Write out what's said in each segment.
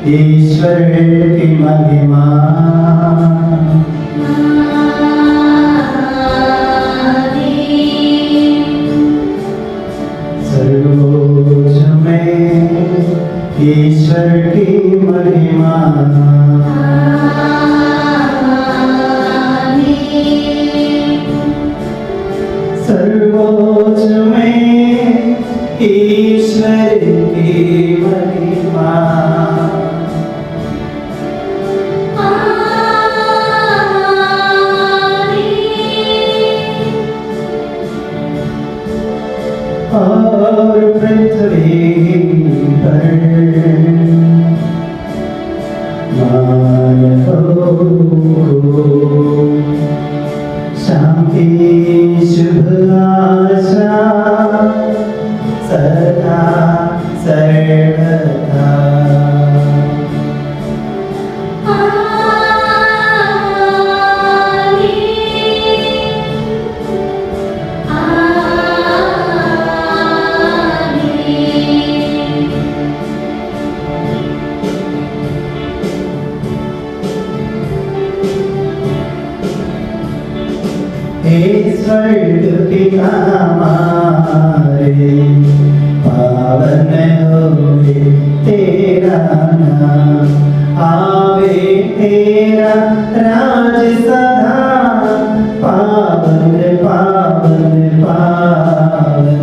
ईश्वर की महिमा सर्वोच्च में ईश्वर की महिमा सर्वोच्च में ईश्वर की महिमा और पृथ्वी पर मानवों को शांति शुभ आशा सदा सर्वदा स्वर्ग पिता हमारे पावन होवे तेरा नाम, आवे तेरा राज सदा, पावन पावन पावन।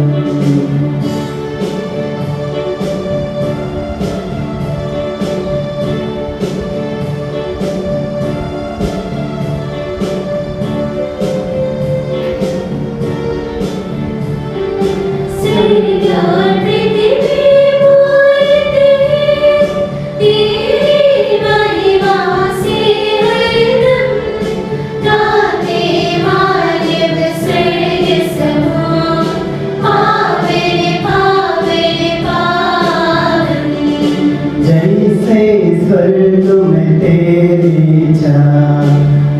स्वर्ग में तेरी छाँ,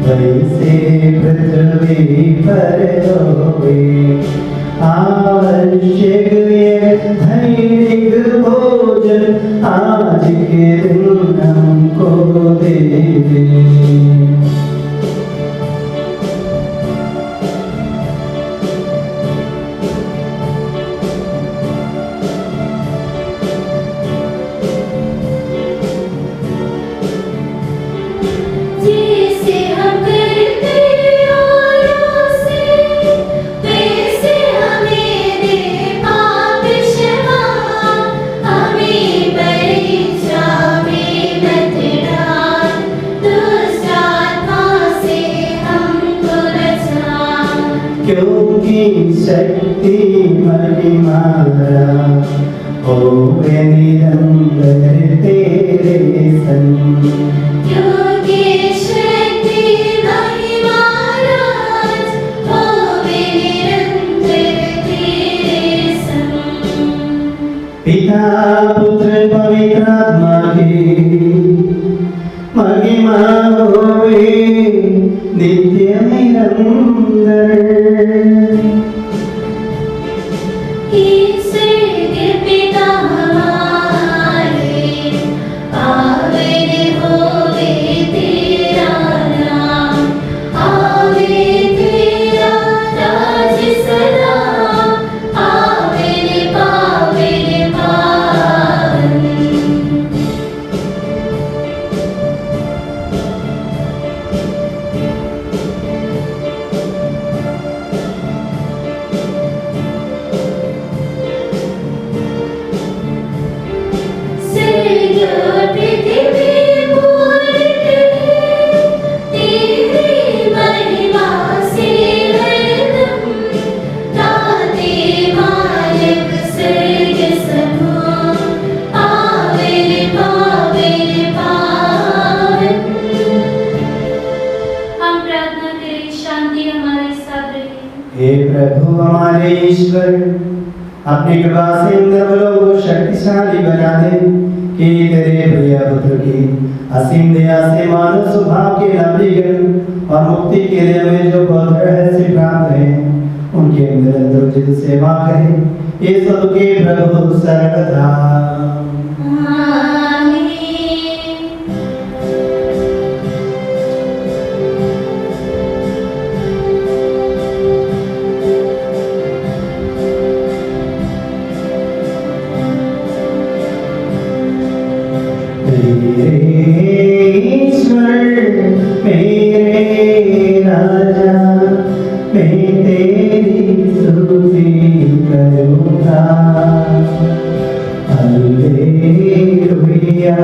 वैसे पृथ्वी पर होवे, आवश्यक ये दैनिक भोजन आज के दिन हमको दे दे। क्योंकि शक्ति महिमारा होवे निरंतर तेरे संग, क्योंकि शक्ति महिमारा होवे निरंतर तेरे संग। पिता पुत्र पवित्र आत्मा की महिमा होवे नित्य निरंतर। पिता हमारे पावन होवे तेरा नाम, आवे तेरा राज सदा, पावन पावन पावन। हे प्रभु हमारे ईश्वर, अपनी कृपा से इन लोगों को शक्तिशाली बना दे कि तेरे प्रिय पुत्र की असीम दया से मानव स्वभाव के नवीकरण और मुक्ति के लिए हमें जो बहुत रहस्य प्राप्त है उनके अंदर अंदर उचित सेवा करें। ये सब के प्रभु सर्वदा ईश्वर मेरे राजा, मैं तेरी स्तुति करूँगा। Hallelujah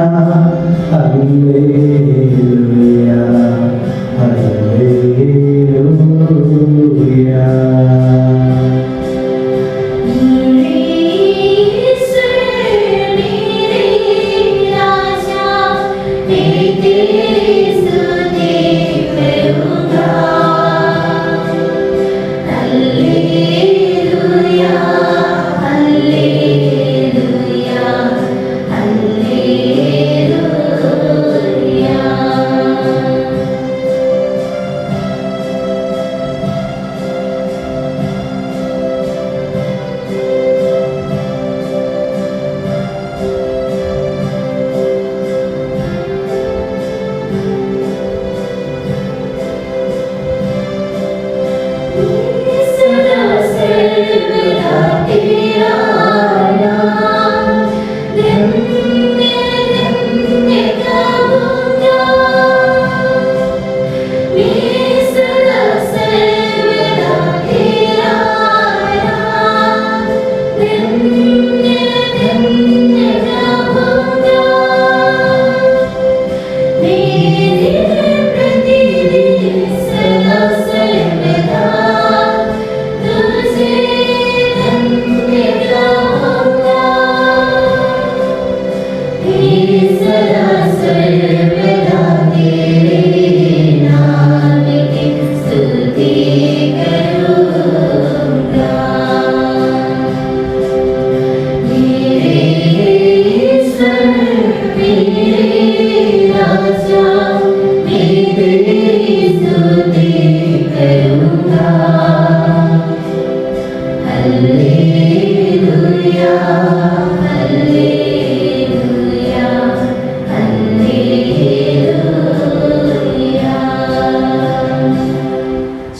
hallelujah hallelujah. Hallelujah, hallelujah, hallelujah.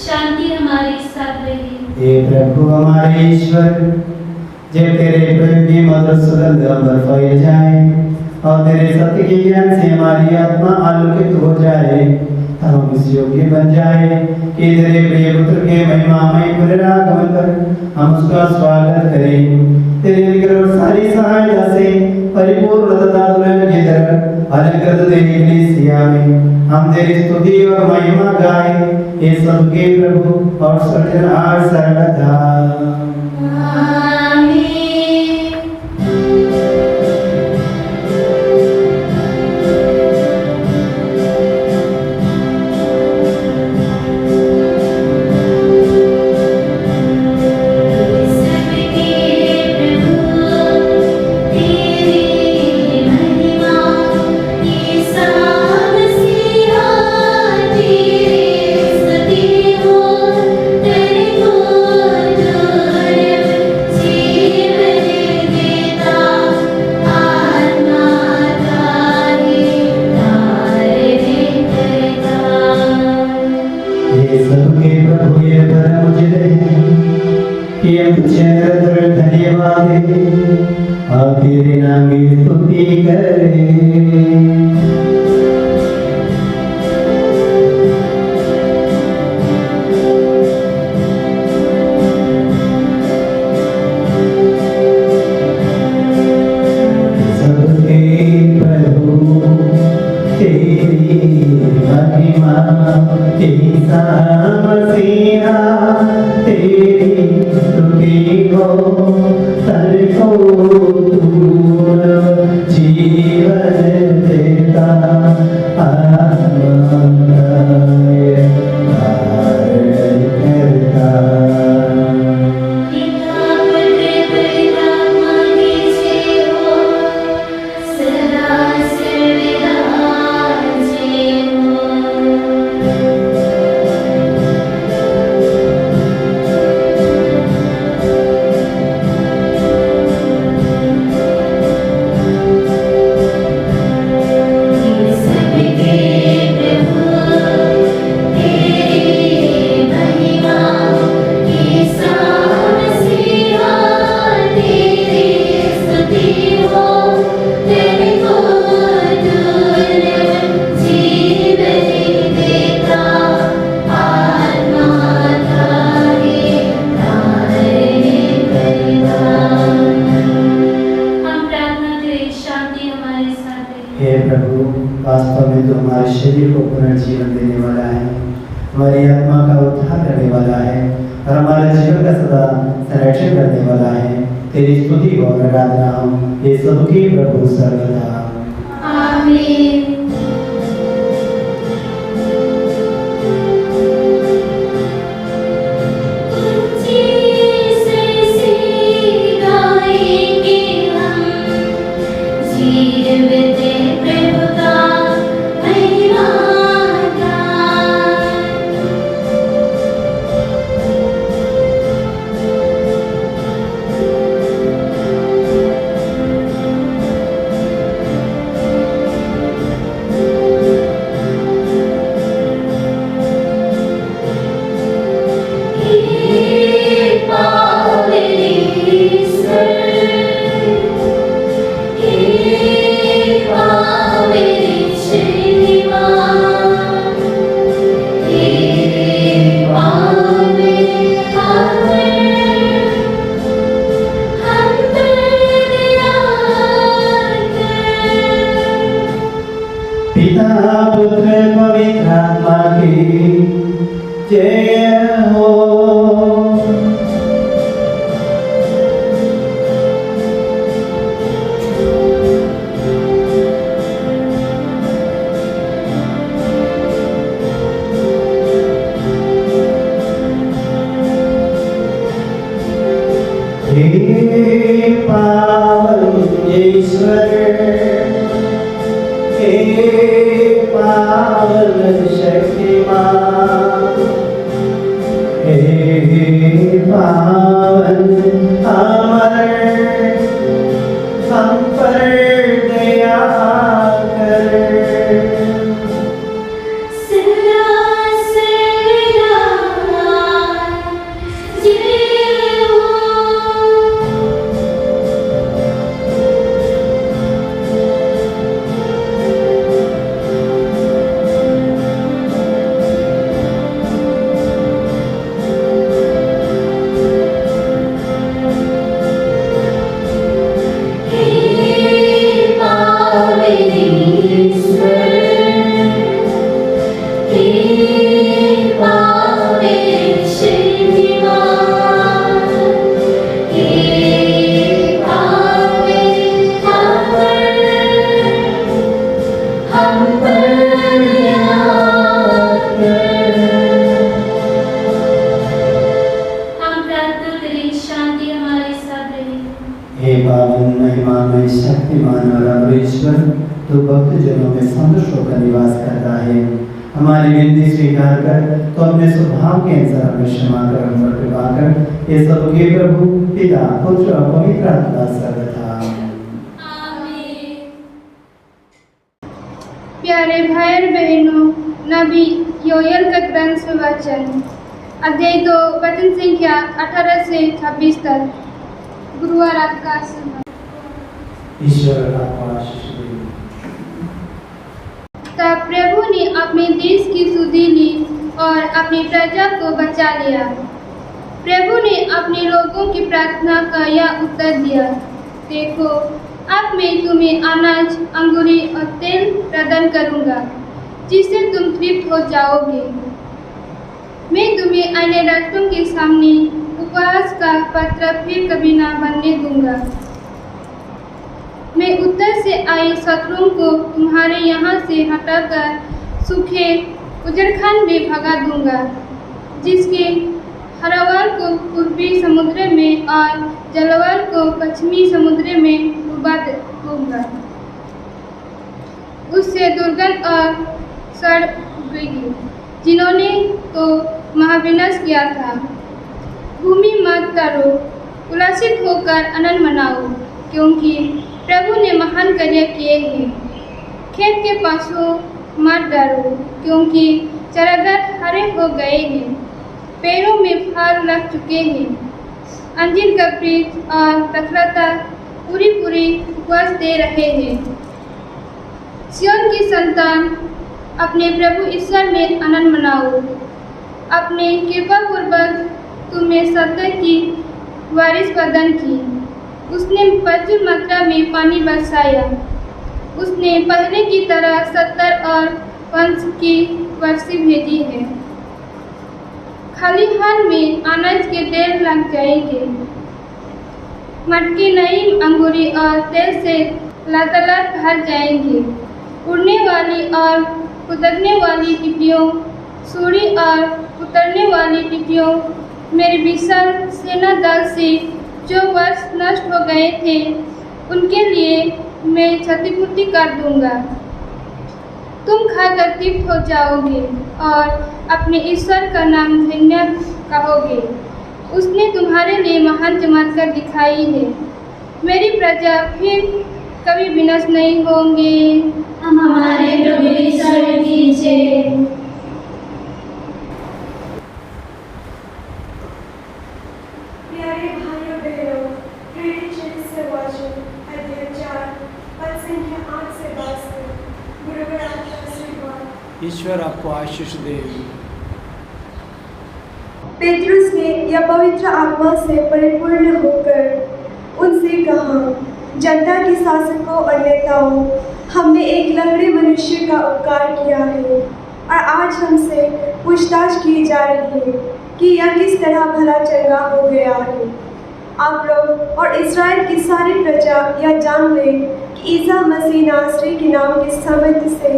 शांति हमारे साथ रहे। हे प्रभु हमारे ईश्वर, जब तेरे प्रेम की मधुर सुगंध हम पर फैल जाए और तेरे सत्य के ज्ञान से हमारी आत्मा आलोकित हो जाए, तब हम इस योग्य बन जाए कि तेरे प्रिय पुत्र के महिमामय पुनरागमन पर हम उसका स्वागत करें। तेरे निकट सारी सहायता से परिपूर्ण तथा दुल्हन की तरह अलंकृत तेरी कलीसिया में हम तेरी स्तुति और महिमा गाए। हे सबके प्रभु और सृजनहार सर्वदा। वास्तव में तो हमारे शरीर को पुनर्जीवन देने वाला है, हमारी आत्मा का उद्धार करने वाला है और हमारे जीवन का सदा संरक्षण करने वाला है। तेरी स्तुति और आराधना हम ये सबकी प्रभु सर्वदा। आमीन। पिता पुत्र पवित्र आत्मा की जय हो। हे पावन ईश्वर, हे पावन शक्तिमान, हे पावन अमर, हम पर दया कर। हे पावन महिमामय शक्तिमान और अमरीश्वर, तो भक्त जनों में संतुष्ट होकर निवास करता है। हमारी विनती स्वीकार कर तो अपने स्वभाव के अनुसार हमें क्षमा कर, हम पर कृपा कर। ये सब के प्रभु पिता पुत्र और पवित्र आत्मा सर्वथा आमीन। प्यारे भाई और बहनों, नबी योएल का ग्रंथ से वचन, अध्याय 2 वचन संख्या 18 से 26 तक। गुरुवार रात का समय। ईश्वर आपको आशीष दे। तब प्रभु ने अपने देश की सुधि ली और अपनी प्रजा को बचा लिया। प्रभु ने अपने लोगों की प्रार्थना का यह उत्तर दिया, देखो अब मैं तुम्हें अनाज, अंगूरी और तेल प्रदान करूंगा, जिससे तुम तृप्त हो जाओगे। मैं तुम्हें अन्य राष्ट्रों के सामने उपवास का पत्र फिर कभी ना बनने दूंगा। मैं उत्तर से आए शत्रुओं को तुम्हारे यहाँ से हटाकर सूखे उजड़खंड में भगा दूंगा, जिसके हरावार को पूर्वी समुद्र में और जलवार को पश्चिमी समुद्र में डुबा दूंगा। उससे दुर्गंध और सड़ उगेगी, जिन्होंने तो महाविनाश किया था। भूमि मत करो, उल्लासित होकर आनंद मनाओ, क्योंकि प्रभु ने महान कार्य किए हैं। खेत के पशुओं मत डरो, क्योंकि चरागार हरे हो गए हैं, पेड़ों में फल लग चुके हैं। अंजीर का वृक्ष और तखलता पूरी उपज दे रहे हैं। सिय्योन की संतान, अपने प्रभु ईश्वर में आनंद मनाओ। अपने कृपा पूर्वक तुमने सत्य की बारिश प्रदान की। उसने प्रचुर मात्रा में पानी बरसाया। उसने पहले की तरह 70 और वंश की वर्षी भेजी है। खाली हाल में अनाज के ढेर लग जाएंगे। मटकी नई अंगूरी और तेल से लतालत भर जाएंगे। उड़ने वाली और उतरने वाली टिड्डियों, सूढ़ी और उतरने वाली टिड्डियों, मेरे विशाल सेना दल से जो वर्ष नष्ट हो गए थे, उनके लिए मैं क्षतिपूर्ति कर दूंगा। तुम खाकर तृप्त हो जाओगे और अपने ईश्वर का नाम धन्य कहोगे। उसने तुम्हारे लिए महान चमत्कार दिखाई है। मेरी प्रजा फिर कभी विनाश नहीं होंगे। हमारे प्रभु ईश्वर की जय। प्यारे भाइयों बहनों, प्रेरित चिन्ह से वचन, अध्याय 4 पद संख्या 8 से 10 तक। गुरुवार रात का आशीर्वाद। ईश्वर आपको आशीष दे। पेट्रुस ने यह पवित्र आत्मा से परिपूर्ण होकर उनसे कहा, जनता के शासकों और नेताओं, हमने एक लंगड़े मनुष्य का उपकार किया है और आज हमसे पूछताछ की जा रही है कि यह किस तरह भला चंगा हो गया है। आप लोग और इस्राएल की सारी प्रजा यह जान ले कि ईसा मसीह नासरी के नाम के सामर्थ्य से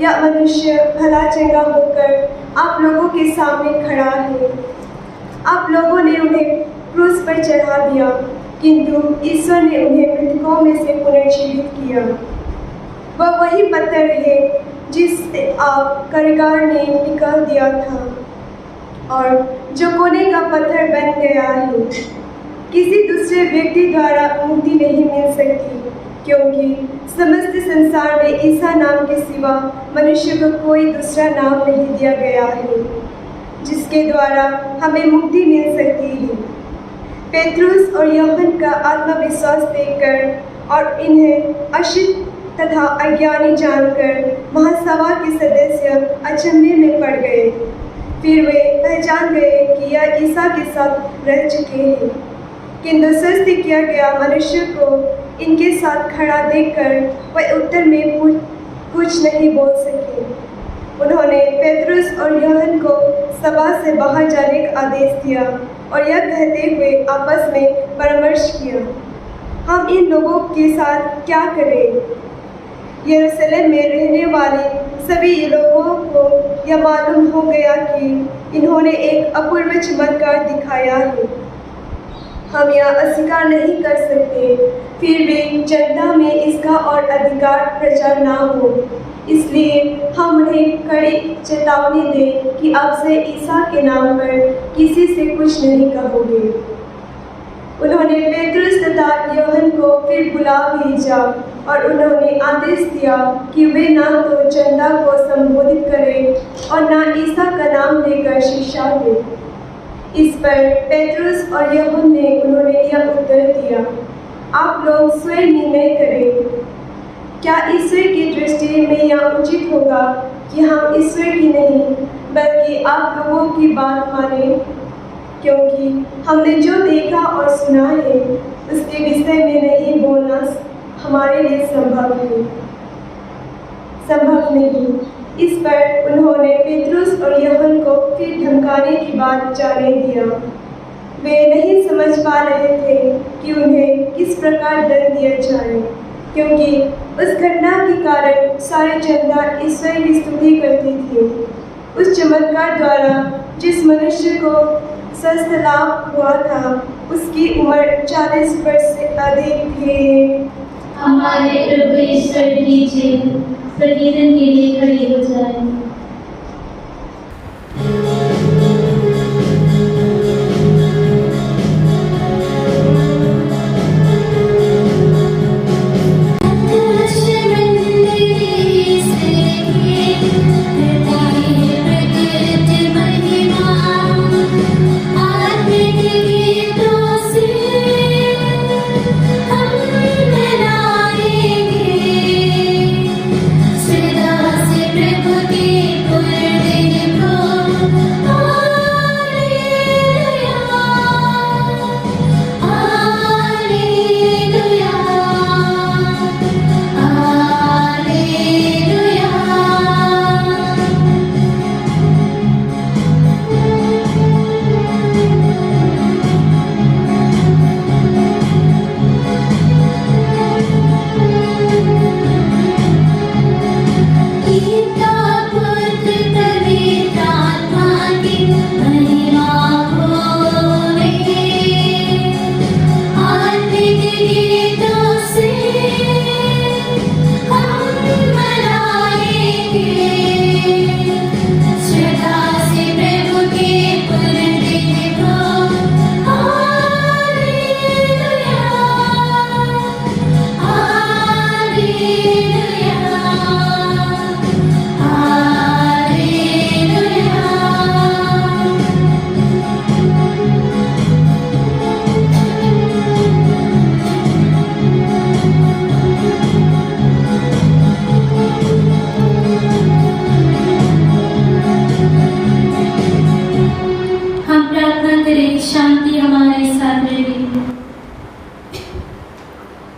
यह मनुष्य भला चंगा होकर आप लोगों के सामने खड़ा है। आप लोगों ने उन्हें क्रूस पर चढ़ा दिया, किंतु ईश्वर ने उन्हें मृतकों में से पुनर्जीवित किया। वह वही पत्थर है जिसे आप कारीगर ने निकाल दिया था और जो कोने का पत्थर बन गया है। किसी दूसरे व्यक्ति द्वारा मुक्ति नहीं मिल सकती, क्योंकि समस्त संसार में ईसा नाम के सिवा मनुष्य को कोई दूसरा नाम नहीं दिया गया है जिसके द्वारा हमें मुक्ति मिल सकती है। पेट्रुस और यूहन्ना का आत्मविश्वास देखकर और इन्हें अशिष्ट तथा अज्ञानी जानकर महासभा के सदस्य अचंभे में पड़ गए। फिर वे पहचान गए कि यह ईसा के साथ रह चुके हैं, किंतु सृष्टि किया गया मनुष्य को इनके साथ खड़ा देखकर वह उत्तर में कुछ नहीं बोल सके। उन्होंने पेट्रुस और यूहन्ना को सभा से बाहर जाने का आदेश दिया और यह कहते हुए आपस में परामर्श किया, हम इन लोगों के साथ क्या करें? यरूशलेम में रहने वाले सभी लोगों को यह मालूम हो गया कि इन्होंने एक अपूर्व चमत्कार दिखाया है। हम यह अस्वीकार नहीं कर सकते, फिर भी जनता में इसका और अधिकार प्रचार ना हो, इसलिए हम उन्हें कड़ी चेतावनी दें कि आपसे ईसा के नाम पर किसी से कुछ नहीं कहोगे। उन्होंने पेट्रुस तथा यूहन्ना को फिर बुला भेजा और उन्होंने आदेश दिया कि वे ना तो जनता को संबोधित करें और ना ईसा का नाम लेकर शिक्षा दें। इस पर पेट्रुस और यूहन्ना ने उन्होंने यह उत्तर दिया, आप लोग स्वयं निर्णय करें, क्या ईश्वर की दृष्टि में यह उचित होगा कि हम ईश्वर की नहीं बल्कि आप लोगों की बात मानें? क्योंकि हमने जो देखा और सुना है उसके विषय में नहीं बोलना हमारे लिए संभव नहीं। इस पर उन्होंने पेट्रुस और यूहन्ना को फिर धमकाने की बात जाने दिया। वे नहीं समझ पा रहे थे कि उन्हें किस प्रकार दंड दिया जाए, क्योंकि उस घटना के कारण सारी जनता ईश्वर की स्तुति करती थी। उस चमत्कार द्वारा जिस मनुष्य को स्वस्थ लाभ हुआ था उसकी उम्र 40 वर्ष से अधिक है। हमारे प्रभु ईश्वर कीजिए, प्रतिदिन के लिए खड़ी हो जाए। प्रभु के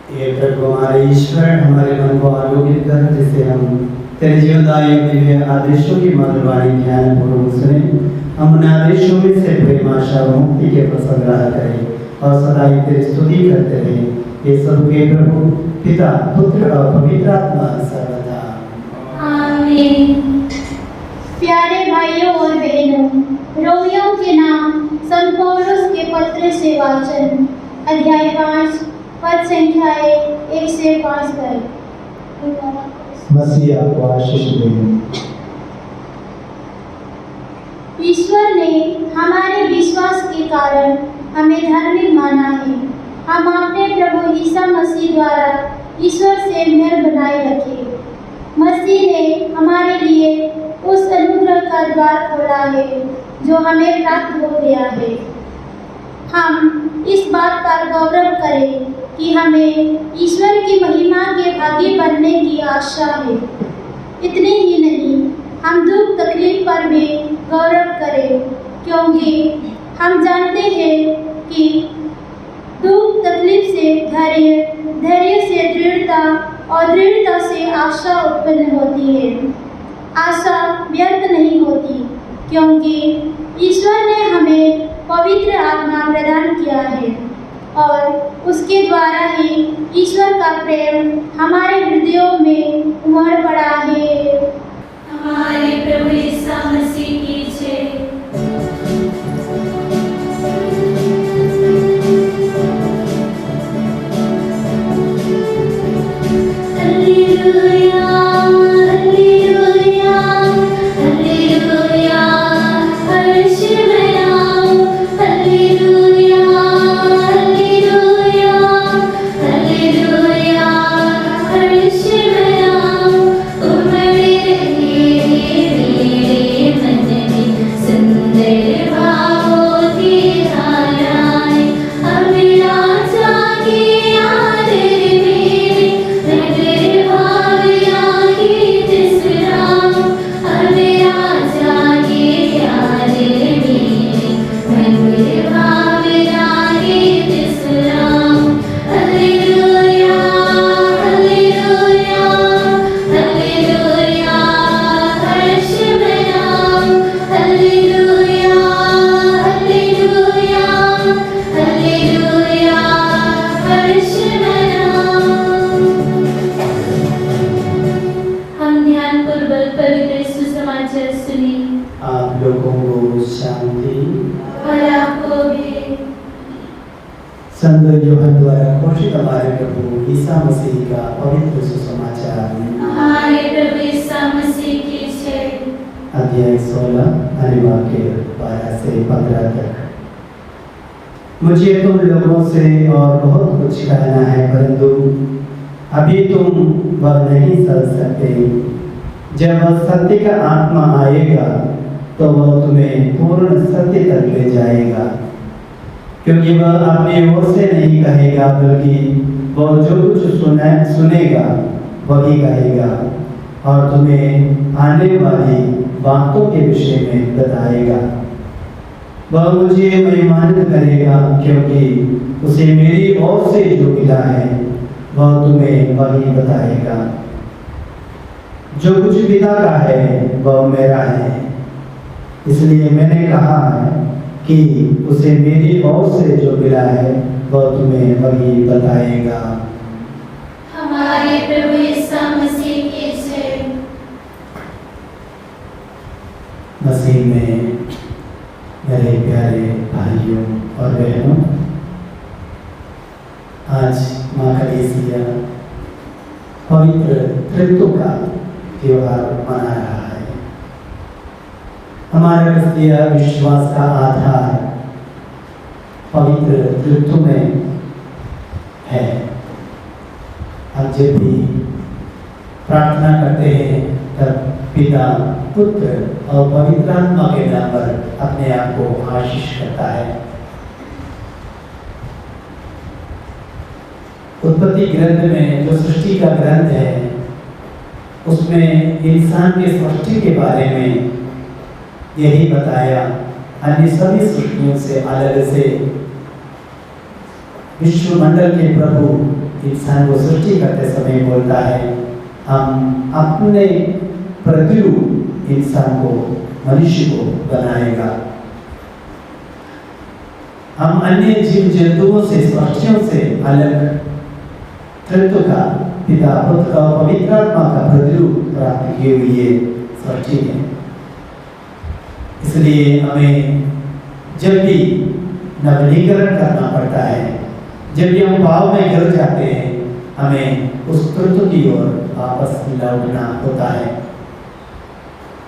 ये प्रभु हमारे ईश्वर हमारे मन को आलोकित कर, जिससे हम तेरे जीवनदायी दिव्य आदेशों की मधुर वाणी ध्यान पूर्वक सुने। हम उन आदेशों में से प्रेम आशा और मुक्ति के फल संग्रह करें और सदा ही तेरी स्तुति करते रहें। ये सब के प्रभु पिता पुत्र और पवित्र आत्मा सर्वदा आमीन। प्यारे भाइयों और बहनों, रोमियों के नाम संत पौलुस के पत्र से वाचन, अध्याय 5 पद संख्याएं 1 से 5 तक। मसीह आपको आशीष दे। ईश्वर ने हमारे विश्वास के कारण हमें धार्मिक माना है। हम अपने प्रभु ईसा मसीह द्वारा ईश्वर से मेल बनाए रखे। मसीह ने हमारे लिए उस अनुग्रह का द्वार खोला है जो हमें प्राप्त हो गया है। हम इस बात पर गौरव करें कि हमें ईश्वर की महिमा के भागी बनने की आशा है। इतने ही नहीं, हम दुख तकलीफ पर भी गौरव करें, क्योंकि हम जानते हैं कि दुख तकलीफ से धैर्य, धैर्य से दृढ़ता और दृढ़ता से आशा उत्पन्न होती है। आशा व्यर्थ नहीं होती, क्योंकि ईश्वर ने हमें पवित्र आत्मा प्रदान किया है और उसके द्वारा ही ईश्वर का प्रेम हमारे हृदयों में उमड़ पड़ा है। हमारे प्रभु ईसा मसीह की जय। हालेलुया हालेलुया हालेलुया, हर्ष मनाओ। हालेलुया हालेलुया हालेलुया, हर्ष मनाओ। उमड़े मेरे मन में सुंदर भावों की धाराएं। अब राजा की आदर मेरे नगर भावना की तिसराओ। अब राजा की आदर मेरे नगर भावना की तिसराओ। हालेलुया हालेलुया हालेलुया, हर्ष मनाओ। हालेलुया हालेलुया हालेलुया, हर्ष मनाओ। हम ध्यानपूर्वक पवित्र सुसमाचार सुने। आप लोगों को शांति। और आपको भी। संत यूहन्ना द्वारा घोषित हमारे प्रभु ईसा मसीह का पवित्र सुसमाचार, हमारे प्रभु ईसा मसीह की जय। अध्याय 16 वाक्य 12 से 15 तक। मुझे तुम लोगों से और बहुत कुछ कहना है, परंतु अभी तुम वह नहीं समझ सकते। जब वह सत्य का आत्मा आएगा तो वह तुम्हें पूर्ण सत्य तक ले जाएगा, क्योंकि वह अपनी ओर से नहीं कहेगा, बल्कि वह जो कुछ सुनेगा वही कहेगा और तुम्हें आने वाली बातों के विषय में बताएगा। वह मुझे महिमान्वित करेगा, क्योंकि उसे मेरी ओर से जो मिला है वह तुम्हें वही बताएगा। जो कुछ पिता का है वह मेरा है, इसलिए मैंने कहा है कि उसे मेरी ओर से जो मिला है वह तुम्हें वही बताएगा। हमारे प्रभु ईसा मसीह की जय। मसीह में मेरे प्यारे भाइयों और बहनों, आज माँ कलीसिया पवित्र त्रित्व का त्योहार मना रहा है। हमारा क्रिस्तीय विश्वास का आधार पवित्र त्रित्व में है। हम जब भी प्रार्थना करते हैं तब पिता, पुत्र और पवित्र आत्मा के नाम पर अपने आप को आशीष करता है। उत्पत्ति ग्रंथ में जो सृष्टि का ग्रंथ है, उसमें इंसान के सृष्टि के बारे में यही बताया। अन्य सभी सृष्टियों से अलग से विश्वमंडल के प्रभु इंसान को सृष्टि करते समय बोलता है, हम अपने प्रतिरूप इंसान को, मनुष्य को बनाएगा। हम अन्य जीव जंतुओं से, पक्षियों से अलग तत्व का पिता, पुत्र और पवित्र आत्मा का प्रतिरूप प्राप्त किए हुए सृष्टि है। इसलिए हमें जब भी नवीनीकरण करना पड़ता है, जब भी हम पाप में गिर जाते हैं, हमें उस तत्व की ओर वापस लौटना होता है।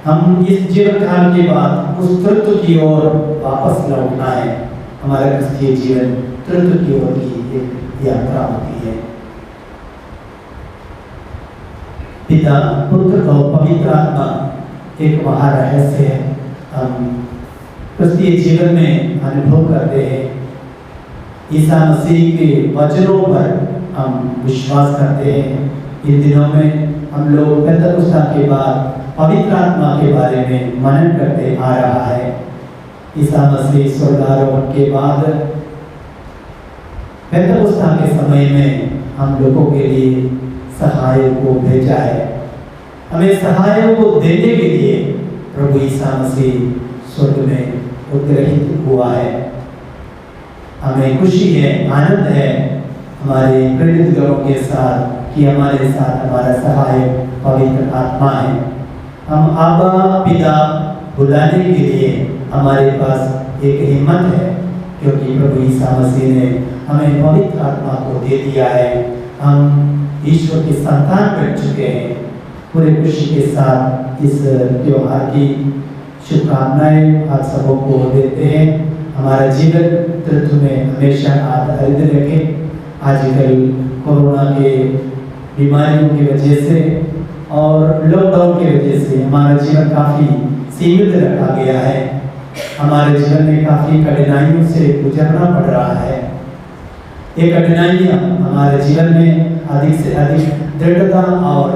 हम इस जीवन काल के बाद उस तत्व की ओर वापस लौटना है। हमारा क्रिस्तीय जीवन तत्व की ओर की एक यात्रा होती है। पिता, पुत्र और पवित्र आत्मा एक महारहस्य है। हम क्रिस्तीय जीवन में अनुभव करते हैं। ईसा मसीह के वचनों पर हम विश्वास करते हैं। इन दिनों में हम लोग पेंतकुस्ता के बाद पवित्र आत्मा के बारे में मनन करते आ रहा है। ईसा मसीह स्वर्गारोहण के बाद पेंतकुस्ता के समय में हम लोगों के लिए सहायक को भेजा है। हमें सहायक को देने के लिए प्रभु ईसा मसीह स्वर्ग में उत्तरहित हुआ है। हमें खुशी है, आनंद है हमारे प्रेरित गणों के साथ कि हमारे साथ हमारा सहायक पवित्र आत्मा है। हम आबा पिता बुलाने के लिए हमारे पास एक हिम्मत है, क्योंकि प्रभु ईसा मसीह ने हमें पवित्र आत्मा को दे दिया है। हम ईश्वर की संतान बन चुके हैं। पूरे खुशी के साथ इस त्योहार की शुभकामनाएं आप सबों को देते हैं। हमारा जीवन तत्व में हमेशा आधारित रखें। आजकल कोरोना के बीमारियों की वजह से और लॉकडाउन की वजह से हमारा जीवन काफ़ी सीमित रखा गया है। हमारे जीवन में काफ़ी कठिनाइयों से गुजरना पड़ रहा है। ये कठिनाइयाँ हमारे जीवन में अधिक से अधिक दृढ़ता और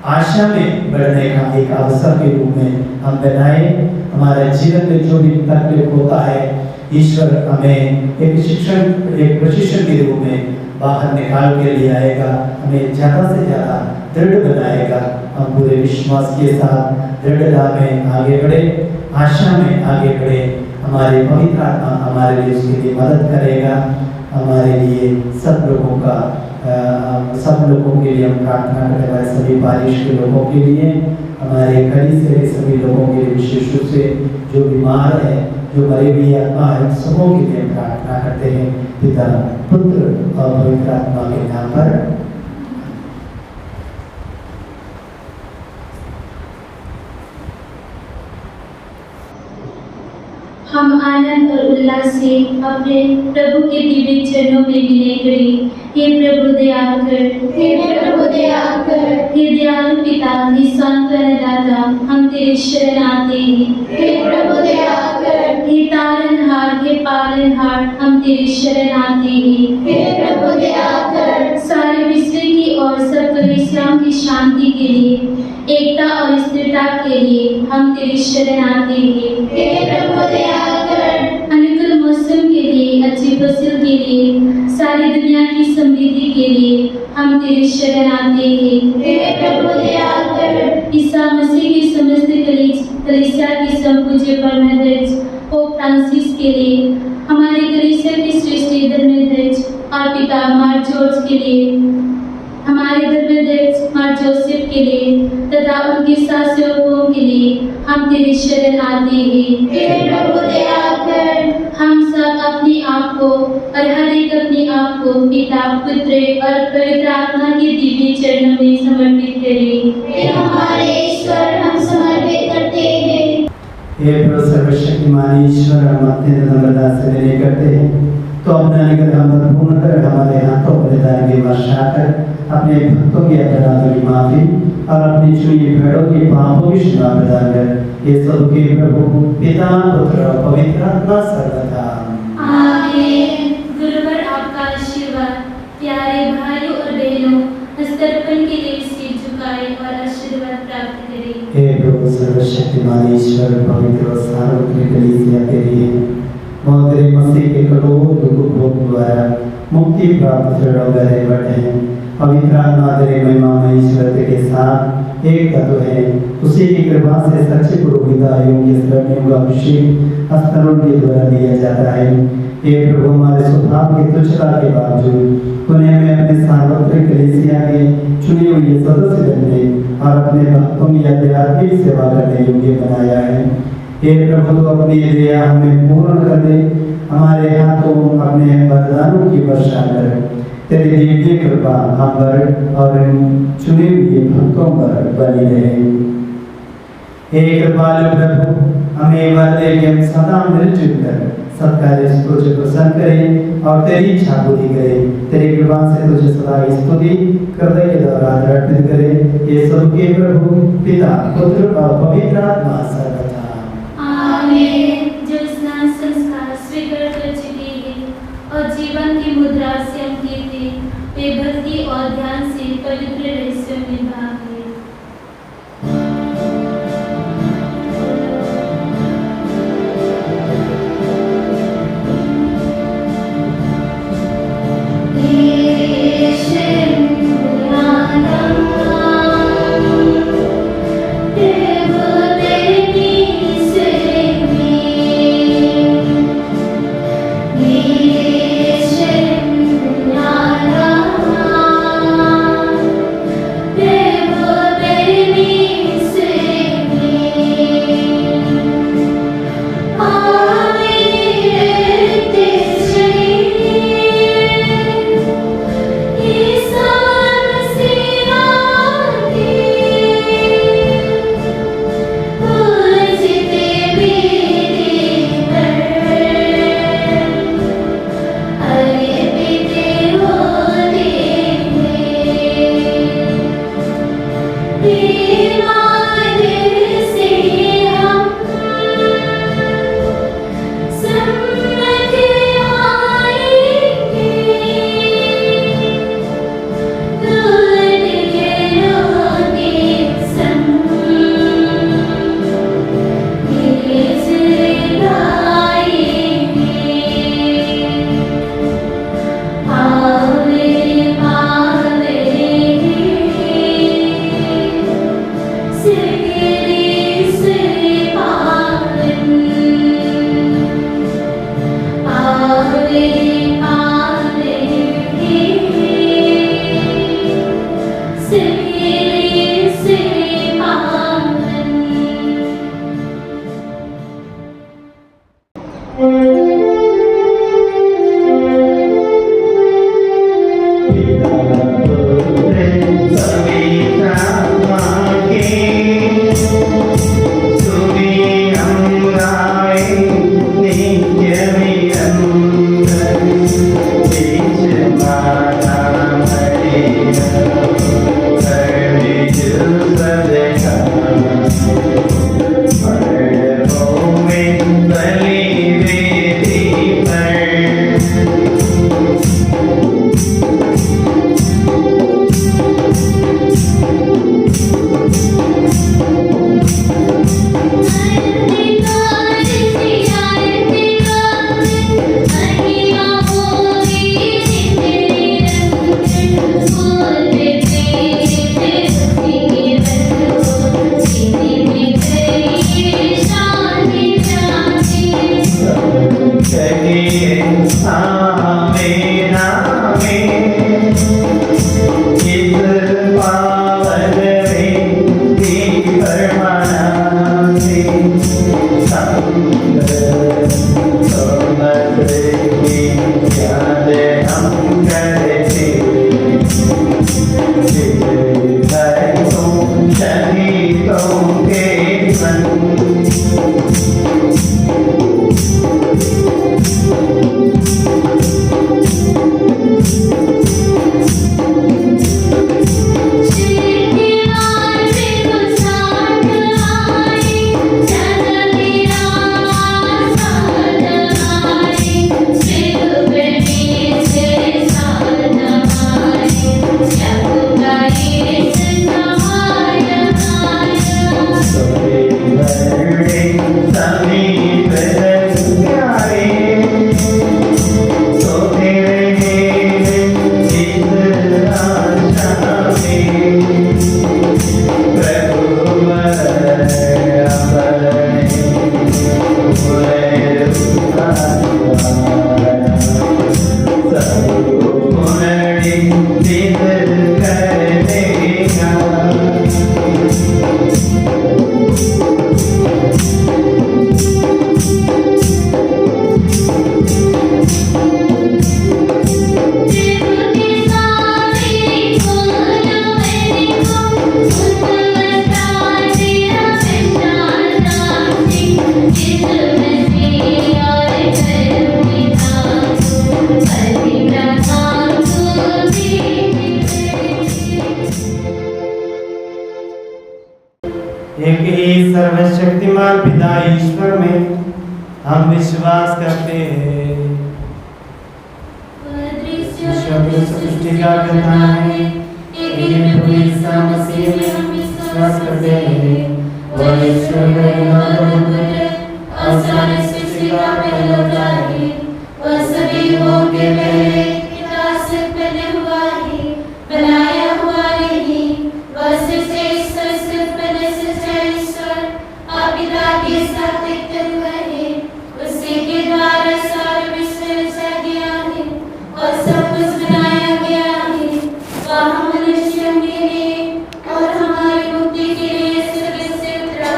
आशा में बढ़ने का एक अवसर के रूप में हम बनाए। हमारे जीवन में जो भी तकलीफ होता है, ईश्वर हमें एक प्रशिक्षण के रूप में बाहर निकाल के ले आएगा। हमें ज़्यादा से ज़्यादा दृढ़ बनाएगा। हम पूरे विश्वास के साथ दृढ़ता में आगे बढ़े, आशा में आगे बढ़े। हमारे पवित्र आत्मा हमारे लिए उसके लिए मदद करेगा। हमारे लिए सब लोगों के लिए हम प्रार्थना करते हैं। सभी बारिश के लोगों के लिए, हमारे कलीसिया के सभी लोगों के लिए, विशेष रूप से जो बीमार है, जो मरे हुए आत्मा है, सबों के लिए प्रार्थना करते हैं पिता, पुत्र और पवित्र आत्मा के नाम पर। हम आनंद और उल्लास से अपने प्रभु के दिव्य चरणों में विनय करें। हे प्रभु दयाल कर, हे प्रभु दयाल कर, हे दयालु पिता, हे सांत्वना दाता, हम तेरे शरण आते हैं। हे प्रभु दयाल कर, हे तारनहार, हे पालनहार, हम तेरे शरण आते हैं। हे प्रभु दयाल कर, सारे विश्व की और सब कलीसियाओं की शांति के लिए, एकता और स्थिरता के लिए हम तेरे शरण आते हैं। हे प्रभु दयाल कर, अनुकूल मौसम के लिए, अच्छी फसल के लिए, सारी दुनिया की समृद्धि के लिए हम तेरे शरण आते हैं। हे प्रभु दयाल कर, ईसा मसीह की समस्त कलीसिया की संपूज्य परमाध्यक्ष पोप फ्रांसिस के लिए, हमारे कलीसिया के श्रेष्ठ धर्माध्यक्ष और पिता मार जॉर्ज के लिए, हमारे धर्माध्यक्ष मार जोसेफ के लिए तथा उनके साथ सेवकों के लिए हम तेरे शरण आते हैं। हे प्रभु दयाल कर, हम सब अपने आप को और हर एक अपने आप को पिता, पुत्र और पवित्र आत्मा के दिव्य चरणों में समर्पित करें। हे हमारे ईश्वर, हम समर्पित करते हैं। हे प्रभु सर्वशक्तिमान ईश्वर, हम अपने नम्रता से विनय करते हैं, तो अपना निकट हम पूर्ण कर हमारे हाथों को निदान के वर्षाकर अपने भक्तों के अपराधों की माफी और अपनी चुनी भेड़ों के पापों की क्षमा प्रदान कर। ये सब के प्रभु पिता, पुत्र और पवित्र आत्मा सर्वदा आमीन। गुरुवर आपका आशीर्वाद, प्यारे भाइयों और बहनों, हस्तर्पण के लिए सिर झुकाए और आशीर्वाद प्राप्त करें। हे प्रभु सर्वशक्तिमान ईश्वर, पवित्र और सार्वत्रिक कलीसिया तेरी है। तेरे मसीह के करोड़ दुख भोग द्वारा मुक्ति प्राप्त करे बैठे पवित्र आत्मा तेरे महिमा में ईश्वर के साथ एक तत्व है। उसी की कृपा से सच्चे पुरोहित योग्य श्रेणियों का अभिषेक स्तरों के द्वारा दिया जाता है। हे प्रभु, हमारे स्वभाव की तुच्छता के बावजूद तूने हमें अपने सार्वत्रिक कलीसिया के चुने हुए सदस्य बनने और अपने भक्तों की आध्यात्मिक सेवा करने योग्य बनाया है। हे प्रभु, तो अपनी दया हमें पूर्ण कर दे। हमारे हाथों अपने वरदानों की वर्षा कर। तेरी दिव्य कृपा हम पर और चुने हुए भक्तों पर बनी रहे। हे कृपालु प्रभु, हमें वर दे कि हम सदा मिलजुल कर सत्कार्य तुझे प्रसन्न करें और तेरी इच्छा पूरी करें। तेरी कृपा से तुझे सदा स्तुति हृदय के द्वारा अर्पित करें। ये सब के प्रभु पिता पुत्र और पवित्र आत्मा सर्वदा आमीन। जो स्नान संस्कार स्वीकार कर चुके हैं और जीवन की मुद्रा से अंकित हैं, वे भक्ति और ध्यान से पवित्र रहस्यों में भाग लें। बोले एक ही सर्वशक्तिमान पिता ईश्वर में हम विश्वास करते हैं। ईश्वर की सृष्टि का करता है, एक ही प्रभु यीशु मसीह में हम विश्वास करते हैं और ईश्वर का पुत्र और सारी सृष्टि का पहलौठा है। वह सभी होंगे पहले, पिता से पहले हुआ है, बनाया हुआ नहीं। वह सिर्फ ईश्वर, सिर्फ पहले से ईश्वर और पिता के साथ एक हुआ है। उसी के द्वारा सारे विश्व रचा गया है और सब कुछ बनाया गया है। वह मनुष्यों के लिए और हमारी मुक्ति के लिए स्वर्ग से उतरा,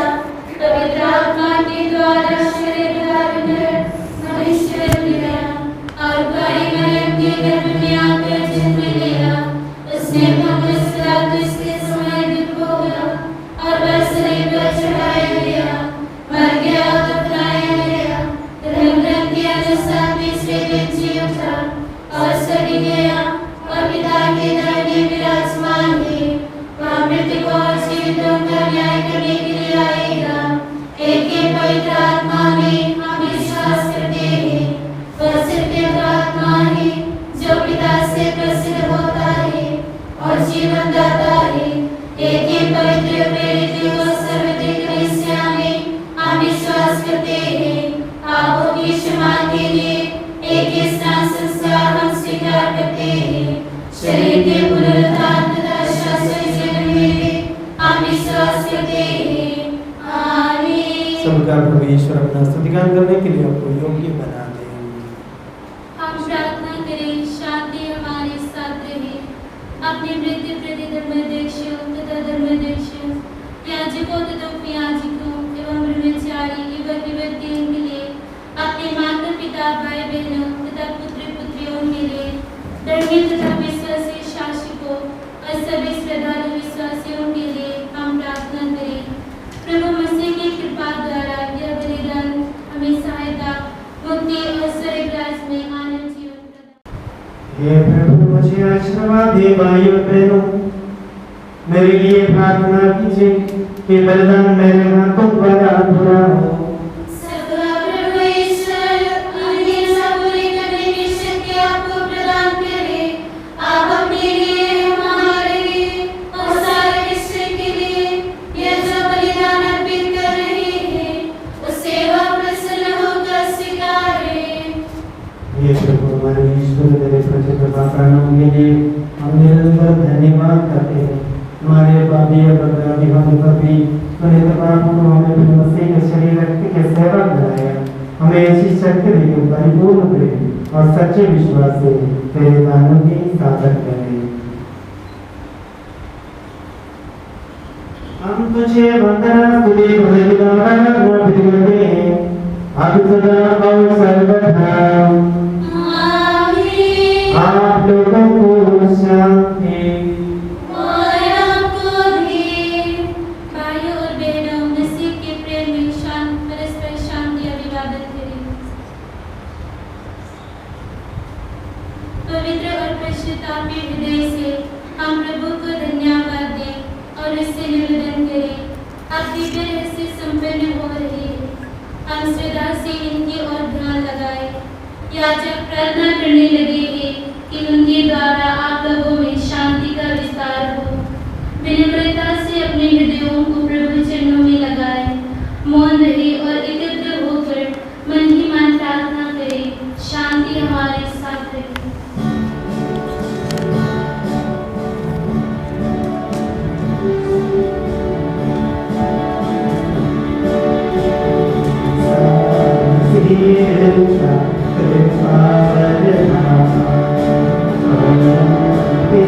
पवित्र आत्मा के द्वारा शरीर धारण कर मनुष्य बन गया और भारी मरियम के गर्भ में आकर जन्म लिया। उसने पवित्र पिलातुस के समय दुख भोगा और वह शरीर पर चढ़ाया गया, मर गया और दफनाया गया। धर्म के अनुसार तीसरे दिन जी उठा और सड़ी गया और पिता के दाहिने विराजमान है। वह मृतकों और जीवितों का न्याय करने के लिए आएगा। एक ही पवित्र आत्मा में हम विश्वास करते हैं। वह सिर्फ आत्मा है जो पिता से प्रसिद्ध होता है और जीवन दाता है। एक ही पवित्र प्रेरित और सर्वधिक कलीसिया में हम विश्वास करते हैं। पापों की क्षमा के लिए एक ही स्नान संस्कार हम स्वीकार करते हैं। शरीर के पुनरुत्थान तथा शाश्वत जीवन में हम विश्वास करते हैं। आमीन। सबका प्रभु ईश्वर अपना स्तुतिगान करने के लिए आपको योग्य बना दे। हम प्रार्थना करें, शांति हमारे साथ रहे। अपने वृद्धि प्रति धर्माध्यक्षों तथा धर्माध्यक्षों, याजकों तथा उपयाजकों एवं ब्रह्मचारी एवं विवर्तियों के लिए, अपने माता पिता भाई बहनों तथा पुत्र पुत्रियों के लिए, धर्मी तथा विश्वासी शासकों और सभी श्रद्धालु विश्वासियों के लिए हम प्रार्थना करें। प्रभु मसीह की कृपा द्वारा यह बलिदान हमें सहायता, मुक्ति और स्वर्ग राज्य में आनंद जीवन प्रदान। हे प्रभु, मुझे आशीर्वाद दे भाइयों और बहनों, मेरे लिए प्रार्थना कीजिए कि बलिदान मेरे हाथों द्वारा पूरा हो। धन्यवाद करते हैं। हमारे पापी और अपराधी पर भी तूने तमाम को हमें अपने मसीह के शरीर रक्त के सेवक बनाया। हमें ऐसी शक्ति देकर परिपूर्ण प्रेम और सच्चे विश्वास से तेरे दानों की साधन करें। हम तुझे वंदना स्तुति बलिदान करते हैं, अब सदा और सर्वदा। आप लोगों को शांति। और आपको भी। भाइयों और बहनों, मसीह के प्रेम में परस्पर शांति अभिवादन करें। पवित्र और पश्चातापी हृदय से हम प्रभु को धन्यवाद दें और इससे निवेदन करें। अब दिव्य रहस्य संपन्न हो रही है। हम श्रद्धा से इनकी ओर ध्यान लगाए। याजक प्रार्थना करने लगे हैं कि उनके द्वारा आप लोगों में शांति का विस्तार हो। विनम्रता से अपने हृदयों को प्रभु चरणों में लगाए, मौन रहे और एकत्र होकर मन ही मन प्रार्थना करें। शांति हमारे साथ रहे। Yeah.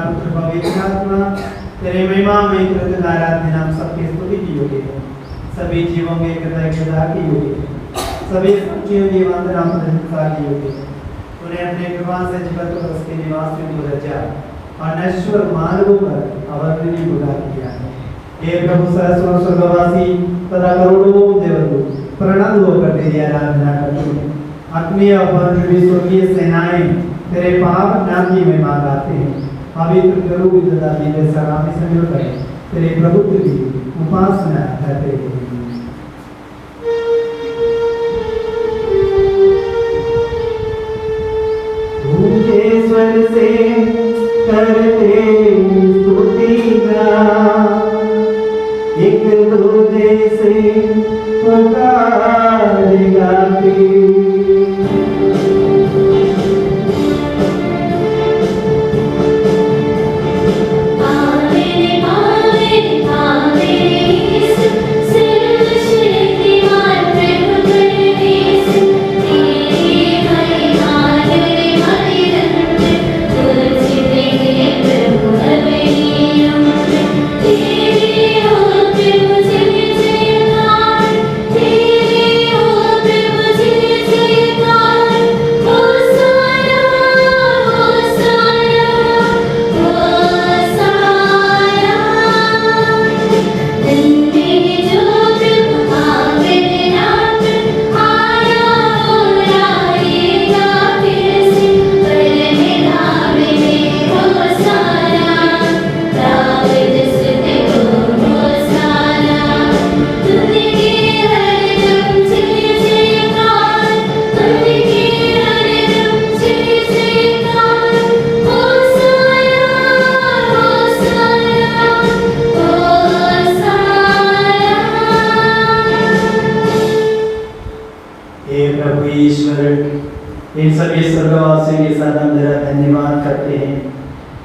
पुत्र पवित्र आत्मा तेरे महिमा में कृतज्ञ आराधना हम सबकी स्तुति की योग्य है। सभी जीवों के कृतज्ञता की योग्य है। सभी सच्चियों की वंदना प्रशंसा की योग्य है। उन्हें अपने कृपा से जगत और उसके निवास में तू रचा और नश्वर मार्गों पर अवर्णनीय गुलाब किया है। हे प्रभु सरस्वत स्वर्गवासी तथा करोड़ों देवदूत प्रणत होकर तेरी आराधना करते हैं। अपनी और स्वर्गीय सेनाएं तेरे पाप नाम की महिमा गाते हैं। पवित्र करूब तथा दिव्य सरापी से मिलकर तेरे प्रभुत्व की उपासना करते हैं। ऊंचे स्वर से करते स्तुति गान, एक दूजे से पुकार गाते। इन सभी स्वर्गवासियों के साथ हम तेरा धन्यवाद करते हैं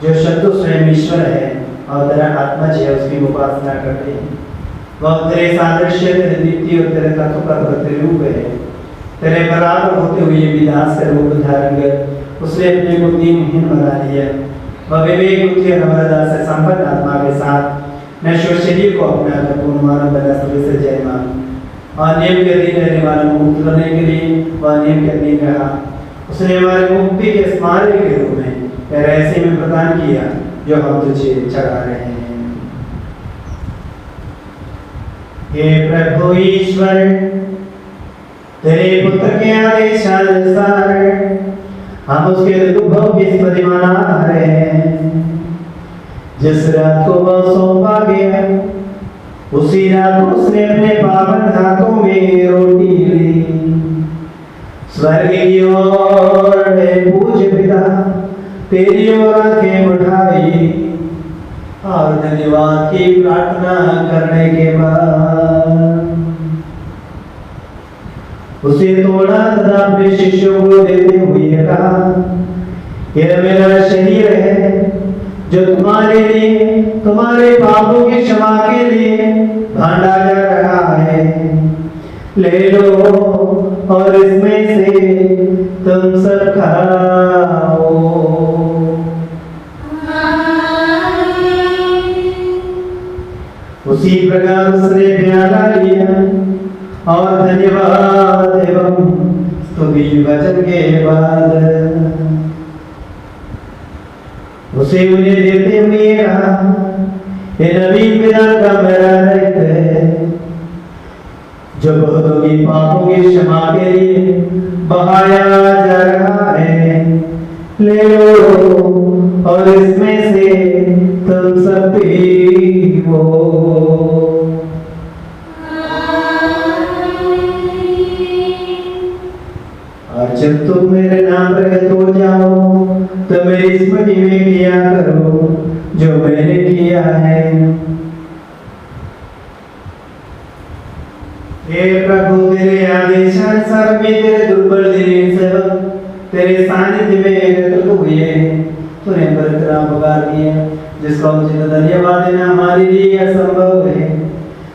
जो शब्द स्वयं ईश्वर है और तेरा आत्मज है, उसकी उपासना करते हैं। वह तेरे सादृश्य तेरे दीप्ति और तेरे तत्व का प्रतिरूप है। तेरे बराबर होते हुए विनाश का रूप धारण कर उसने अपने को दीनहीन बना लिया। वह विवेक बुद्धि और नम्रता से संपन्न आत्मा के साथ नश्वर शरीर को अपना कर पूर्ण मानव बना से जयमान और नियम के अधीन रहने वाला मुक्त करने के लिए वह नियम के अधीन रहा। उसने हमारे मुक्ति के स्मारक के रूप में रहस्य में प्रदान किया जो हम तुझे चढ़ा रहे हैं। हे प्रभु ईश्वर, तेरे पुत्र के आदेशानुसार हम उसके दुर्भव की स्मृति मना रहे हैं। जिस रात को वह सौंपा गया उसी रात उसने अपने पावन हाथों में रोटी ली। स्वर्ग की ओर पूज्य पिता तेरी ओर आंखें उठाई और धन्यवाद की प्रार्थना करने के बाद उसे तोड़ा तथा अपने शिष्यों को देते हुए कहा, यह मेरा शरीर है जो तुम्हारे लिए तुम्हारे पापों की क्षमा के लिए बांटा जा रहा है। ले लो और इसमें से तुम सब खाओ। उसी प्रकार उसने प्याला लिया और धन्यवाद एवं स्तुति वचन के बाद उसे उन्हें देते हुए कहा, ये नवीन विधान का मेरा रक्त है जो बहुतों की पापों की क्षमा के लिए बहाया जा रहा है। ले लो और इसमें से तुम सब पीओ। और जब तुम मेरे नाम प्रकट हो जाओ तो मेरी स्मृति में किया करो जो मैंने किया है। हे प्रभु, तेरे आदेशानुसार भी तेरे दुर्बल दीन सेवक तेरे सानिध्य में एकत्र हुए। तूने बरकरार उपकार किया जिसका उचित धन्यवाद देना हमारे लिए असंभव है।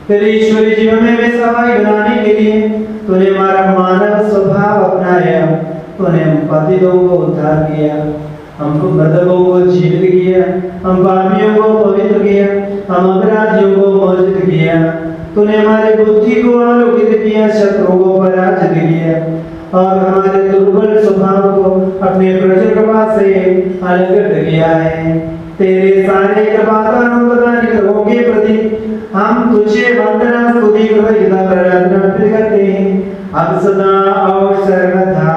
तेरे ईश्वरी जीवन में वे सफाई बनाने के लिए तूने हमारा मानव स्वभाव अपनाया। तूने पतितों को उद्धार किया हमको बंधकों को जीवित किया, हम पापियों को पवित्र किया, हम अपराधियों को मोचित किया। तूने हमारे बुद्धि को आलोकित किया, शत्रुओं को पराजित किया और हमारे दुर्बल स्वभाव को अपने प्रचुर कृपा से अलग किया है। तेरे सारे कृपादान प्रदान कर्मों के प्रति हम तुझे वंदना स्तुति कृतज्ञता प्रार्थना अर्पित करते हैं, अब सदा और सर्वदा।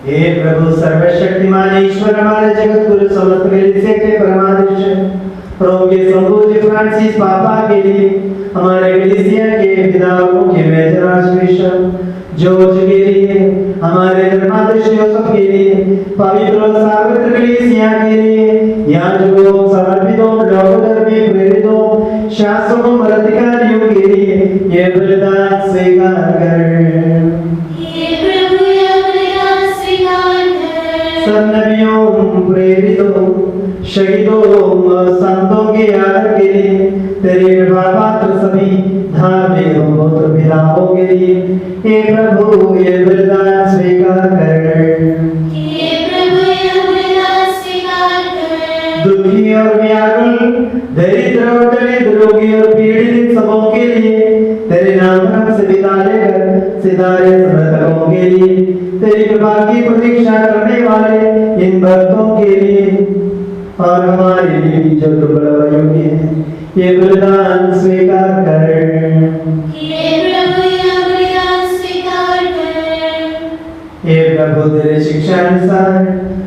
हे प्रभु सर्वशक्तिमान ईश्वर, हमारे जगत गुरु समस्त कलीसिया के परमाध्यक्ष रोम के संपूज्य फ्रांसिस पापा के लिए, हमारे कलीसिया के पिता मुख्य मेजर आर्चबिशप जॉर्ज के लिए, हमारे धर्माध्यक्ष यूसुफ के लिए, पवित्र और सार्वत्रिक कलीसिया के लिए, याजकों, समर्पितों, लोकधर्मी प्रेरितों, शासकों और अधिकारियों के लिए ये बलिदान स्वीकार कर। सब नबियों, प्रेरितों, शहीदों और संतों के आदर के लिए, तेरे कृपा पात्र सभी धार्मिक और पिताओं के लिए हे प्रभु ये बलिदान स्वीकार कर। दुखी और व्याकुल, दरिद्र और दलित, रोगी और पीड़ित सबों के लिए, तेरे नाम से बिता लेकर सितारे समर्थकों के लिए, तेरी कृपा की प्रतीक्षा करने वाले इन भक्तों के लिए और हमारे लिए भी जो दुर्बल योग्य हैं, ये बलिदान स्वीकार कर। हे प्रभु तेरे शिक्षा अनुसार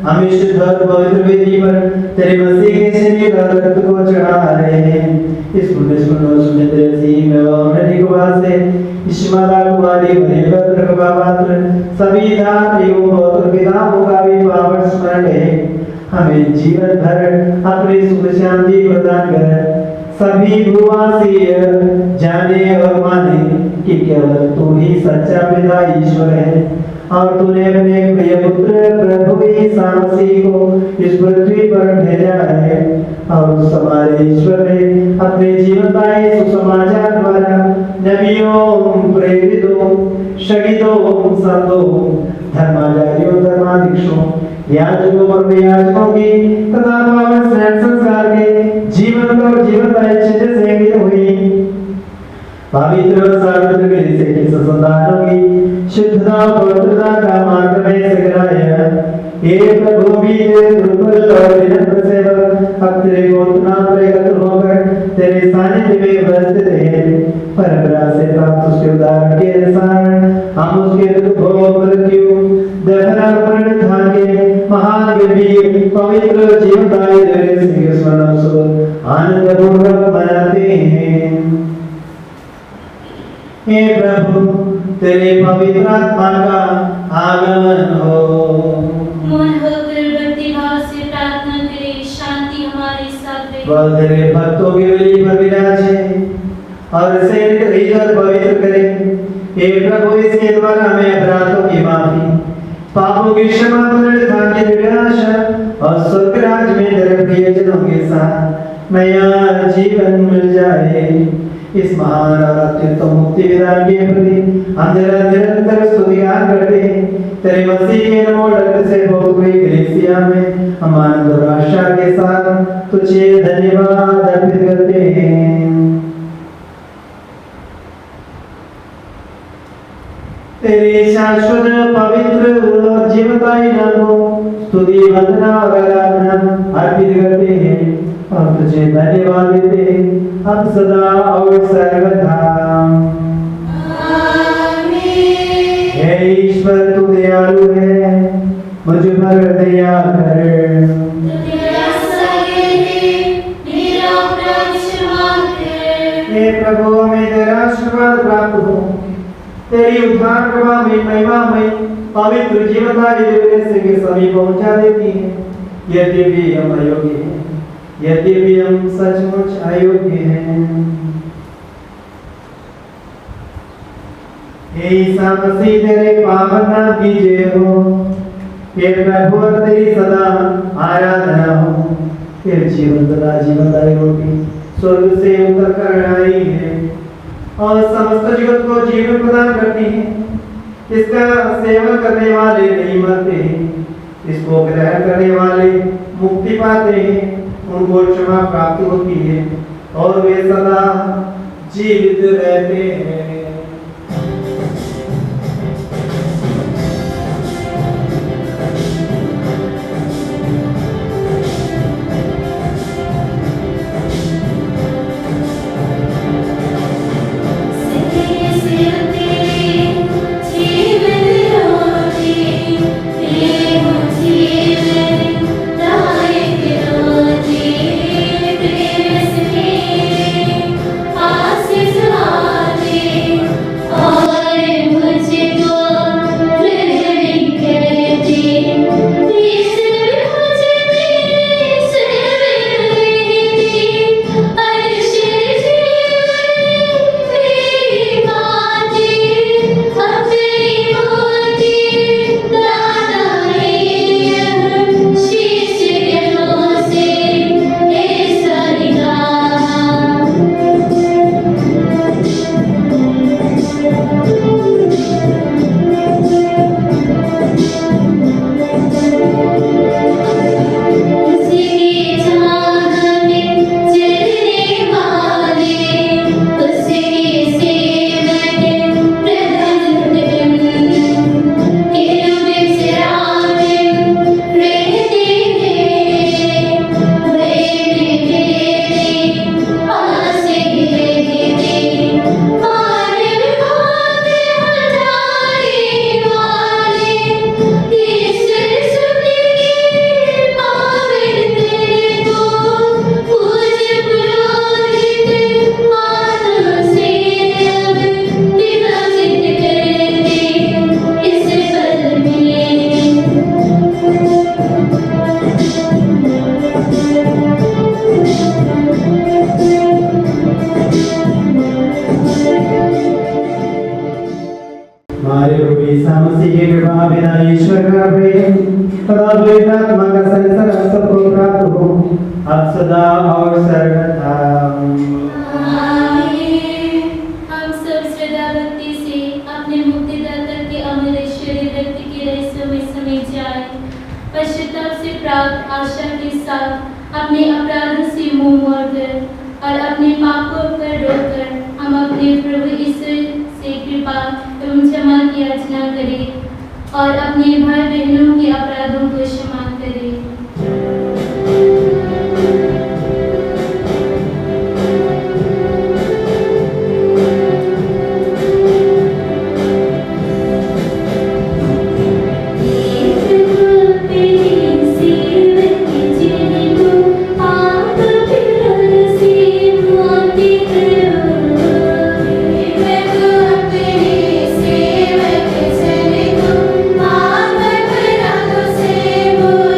हम शुद्ध और पवित्र वेदी पर तेरे मसीह के शरीर और रक्त को चढ़ा रहे हैं। इस पुण्य सुनने तेरे सीम एवं निकोबास से इश्माला कुमारी बलिपत्र कृपा पात्र सभी धार्मिकों और पिताओं का भी पावन स्मरण है। हमें जीवन भर अपनी सुख शांति प्रदान कर। सभी भूवासी जाने और माने कि केवल तू ही सच्चा पिता ईश्वर है और तूने अपने प्रिय पुत्र प्रभु यीशु मसीह को इस पृथ्वी पर भेजा है और उस हमारे ईश्वर ने अपने जीवनदायी सुसमाचार द्वारा नबियों, प्रेरितों, शहीदों, संतों, धर्माचार्यों, धर्माध्यक्षों, याजकों और वियाजकों की तथा पावन संस्कार के जीवन और जीवनदायी चिन्ह से अंकित हुई पवित्र और सार्वत्रिक कलीसिया की संतानों की शुद्धता और पवित्रता का मार्ग में सिखाया। हे प्रभु भी तेरे दुर्बल और विनम्र सेवक अब तेरे गोत्रा पर एकत्र होकर तेरे सानिध्य में उपस्थित हैं। परंपरा से प्राप्त उसके उदाहरण के अनुसार हम उसके दुख भोग मृत्यु दफन और पुनरुत्थान के महान वीर पवित्र जीवनदायी तेरे सिंह स्मरण सो आनंद पूर्वक मनाते हैं। हे प्रभु तेरे पवित्र आत्मा का आगमन हो। मन होकर भक्ति भाव से प्रार्थना करें, शांति हमारे साथ रहे। वह तेरे भक्तों के बलि पर विराजे और इसे इधर पवित्र करे। हे प्रभु इसके द्वारा हमें अपराधों की माफी, पापों की क्षमा, पुनरुत्थान की दिव्याशा और स्वर्ग राज्य में तेरे प्रियजनों के साथ नया जीवन मिल जाए। इस महान और अत्यंत मुक्ति विधान के प्रति हम निरंतर स्तुतिगान करते हैं। तेरे मसीह के अनमोल रक्त से बहुत हुई कलीसिया में हम आनंद और आशा के साथ तुझे धन्यवाद अर्पित करते हैं। तेरे शाश्वत पवित्र और जीवनदायी नाम को स्तुति, वंदना और आराधना अर्पित करते हैं और तुझे धन्यवाद देते हैं अब सदा और सर्वदा। आमीन। हे ईश्वर तू दयालु है, मुझ पर दया कर। हे प्रभु हमें तेरा आशीर्वाद प्राप्त हो। तेरी उद्धार कृपा में महिमा में पवित्र जीवनदायी दिव्य के सभी पहुंचा देती है। यद्यपि हम अयोग्य हैं, यद्यपि हम सचमुच अयोग्य हैं। हे ईसा मसीह तेरे पावन नाम की जय हो। हे प्रभु तेरी सदा आराधना हो। तेरे जीवन तथा जीवनदायी रोटी स्वर्ग से उतर कर आई है और समस्त जगत को जीवन प्रदान करती है। इसका सेवन करने वाले नहीं मरते हैं, इसको ग्रहण करने वाले मुक्ति पाते हैं, उनको क्षमा प्राप्त होती है और वे सदा जीवित रहते हैं। हमारे प्रभु ईसा मसीह की कृपा बिना ईश्वर का प्रेम तथा पवित्र आत्मा का संसर्ग सबको प्राप्त हो अब सदा और सर्वदा। हम सब श्रद्धा भक्ति से अपने मुक्तिदाता के अमर ऐश्वर्य व्यक्ति के रहस्यों में समेट जाए। पश्चाताप से प्राप्त आशा के साथ अपने अपराधों से मुंह मोड़कर और अपने पापों पर रोकर हम अपने प्रभु ईश्वर से कृपा एवं क्षमा की याचना करें और अपने भाई बहनों के अपराधों को क्षमा करें। Thank you.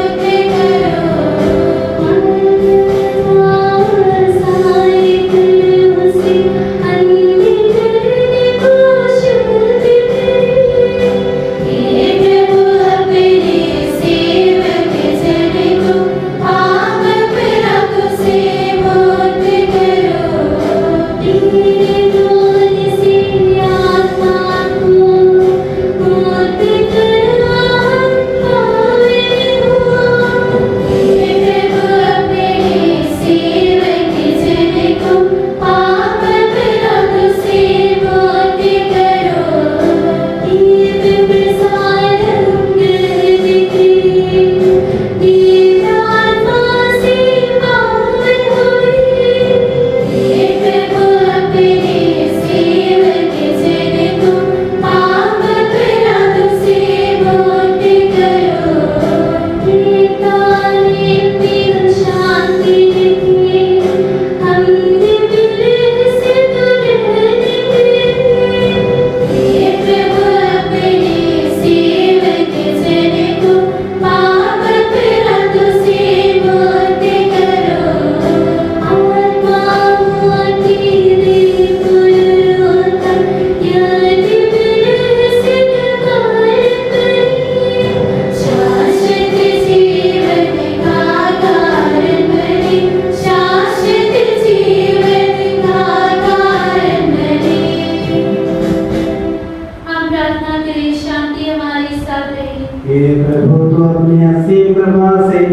हे प्रभु तू अपनी असीम कृपा से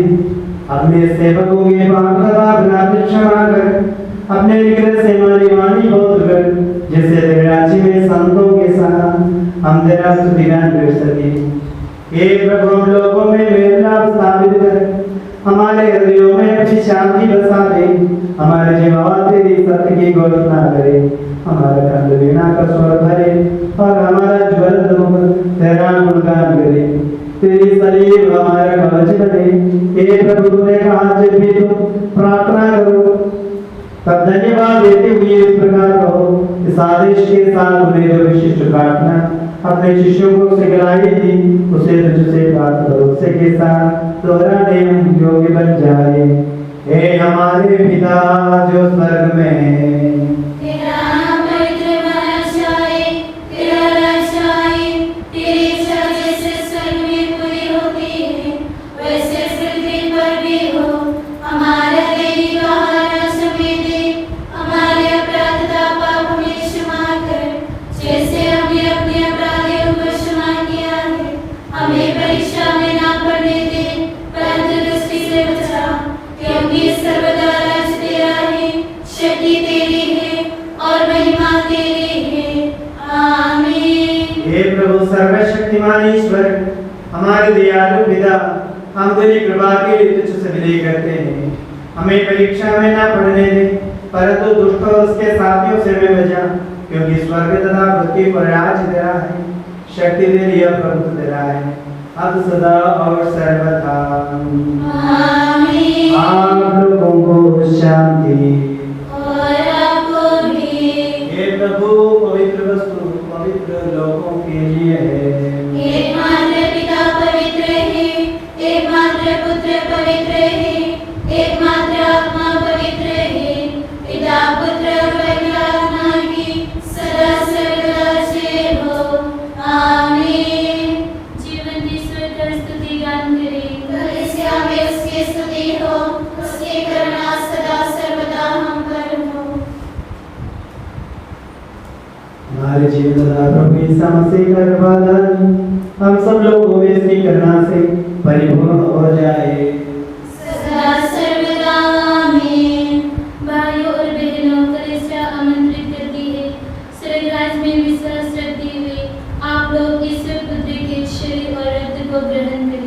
अपने सेवकों के पाप का अपराध क्षमा कर, अपने निकट से मानी वाणी बोध कर, जिससे तेरे राज्य में संतों के साथ हम तेरा स्तुतिगान कर सके। हे प्रभु हम लोगों में मेरा स्थापित कर, हमारे हृदयों में अपनी शांति बसा दे, हमारे जीवा तेरी सत्य की घोषणा करे, हमारा कंठ वीणा का स्वर भरे और हमारा ज्वलंत मुख तेरा गुणगान करे। तेरी सलीब हमारा कवच बने। हे प्रभु तूने कहा जब भी तुम प्रार्थना करो तब धन्यवाद देते हुए इस प्रकार कहो, इस आदेश के साथ उन्हें जो विशिष्ट प्रार्थना अपने शिष्यों को सिखलाई थी उसे तुझसे प्राप्त भरोसे के साथ दोहराने हम योग्य बन जाए। हे हमारे पिता जो स्वर्ग में, तेरा नाम पवित्र माना जाए, तेरा राज्य आए, तेरी इच्छा जैसे स्वर्ग में पूरी होती है वैसे पृथ्वी पर भी हो। हमारा दैनिक आहार आज हमें दे, हमारे अपराध का पाप हमें क्षमा कर, जैसे हमने अपने अपराधियों को क्षमा किया है। हमें परीक्षा में ना पड़ने दे, परंतु दुष्ट से बचा, क्योंकि सर्वदा राज्य तेरा है, शक्ति तेरी है और महिमा तेरी है। आमीन। हे प्रभु सर्वशक्तिमान ईश्वर, हमारे दयालु पिता, हम तेरी कृपा के लिए तुझसे विनय करते हैं। हमें परीक्षा में ना पड़ने दे, परंतु दुष्ट और उसके साथियों से हमें बचा, क्योंकि स्वर्ग तथा पृथ्वी पर राज तेरा है, शक्ति तेरी और प्रभुत्व तेरा है, अब सदा और सर्वदा। आमीन। आप लोगों को शांति। और आपको भी। हे प्रभु पवित्र वस्तु पवित्र लोगों के लिए है। एकमात्र पिता पवित्र है, एकमात्र पुत्र पवित्र है, एकमात्र आत्मा पवित्र है। पिता पुत्र और पवित्र आत्मा की सदा सर्वदा जय हो। आमीन। जीवन ईश्वर का स्तुति गान करें। कलीसिया में उसकी स्तुति हो, उसकी करुणा सदा सर्वदा हम पर हो। हमारे जीवन का प्रभु यीशु मसीह का कृपादान हम सब लोगों में इसकी करुणा से परिपूर्ण हो जाए। सदा सर्वदा आमीन। भाइयों और बहनों, कलीसिया आमंत्रित करती है स्वर्ग राज्य में विश्वास रखते हुए आप लोग ईश्वर पुत्र के शरीर और रक्त को ग्रहण करें।